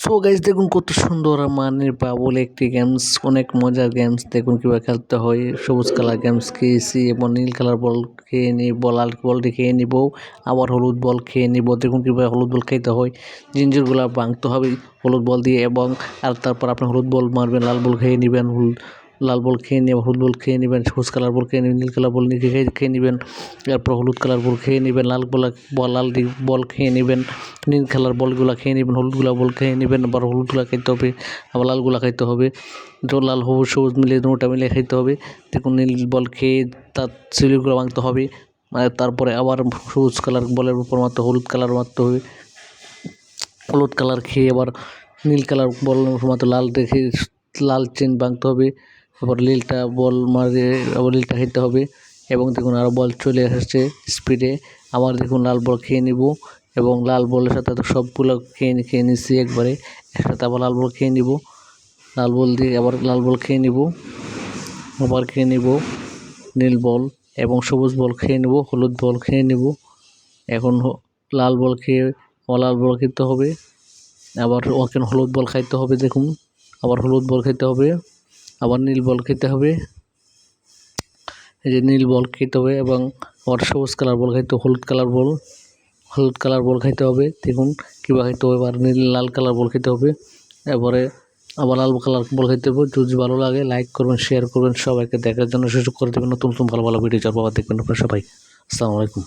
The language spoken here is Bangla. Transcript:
সো গাইস দেখুন কত সুন্দর মানের বাবুল একটি গেমস, অনেক মজার গেমস। দেখুন কীভাবে খেলতে হয়। সবুজ কালার গেমস খেয়েছি এবং নীল কালার বল খেয়ে নিব, লাল বলটি খেয়ে নিব, আবার হলুদ বল খেয়ে নিব। দেখুন কীভাবে হলুদ বল খেতে হয়। জিঞ্জিরগুলো ভাঙতে হবে হলুদ বল দিয়ে, এবং আর তারপর আপনি হলুদ বল মারবেন, লাল বল খেয়ে নেবেন, লাল বল খেয়ে নিয়ে হলুদ বল খেয়ে নেবেন, সবুজ কালার বল খেয়ে নেবেন, নীল কালার বল খেয়ে নেবেন, এরপর হলুদ কালার বল খেয়ে নেবেন, লাল বল খেয়ে নেবেন, নীল কালার বলগুলো খেয়ে নেবেন, হলুদগুলা বল খেয়ে নেবেন, আবার হলুদগুলা খাইতে হবে, আবার লালগুলা খাইতে হবে। তো লাল সবুজ মিলিয়ে দুটা মিলিয়ে খাইতে হবে। দেখুন নীল বল খেয়ে তার সিলিগুলো ভাঙতে হবে, তারপরে আবার সবুজ কালার বলের উপর মারতে হলুদ কালার মারতে হবে, হলুদ কালার খেয়ে আবার নীল কালার বল মারতে লাল দেখে লাল চেন ভাঙতে হবে, আবার নীলটা বল মারে আবার নীলটা খেতে হবে। এবং দেখুন আরও বল চলে আসছে স্পিডে, আবার দেখুন লাল বল খেয়ে নিব, এবং লাল বলের সাথে সবগুলো খেয়ে নিচ্ছি একবারে একসাথে। আবার লাল বল খেয়ে নিব, লাল বল দিয়ে আবার লাল বল খেয়ে নিব, আবার খেয়ে নিব নীল বল, এবং সবুজ বল খেয়ে নিব, হলুদ বল খেয়ে নিব। এখন লাল বল খেয়ে লাল বল খেতে হবে, আবার ওকে হলুদ বল খাইতে হবে। দেখুন আবার হলুদ বল খেতে হবে, আবার নীল বল খেতে হবে, এই যে নীল বল খেতে হবে, এবং আবার সবুজ কালার বল খাইতে হলুদ কালার বল খাইতে হবে। দেখুন কীভাবে খাইতে হবে। আবার লাল কালার বল খেতে হবে, এরপরে আবার লাল কালার বল খেতে হবে। যদি ভালো লাগে লাইক করবেন, শেয়ার করবেন, সবাইকে দেখার জন্য সুযোগ করে দেবেন। নতুন নতুন ভালো ভালো ভিডিও যার বাবা দেখবেন আপনারা সবাই। আসসালামু আলাইকুম।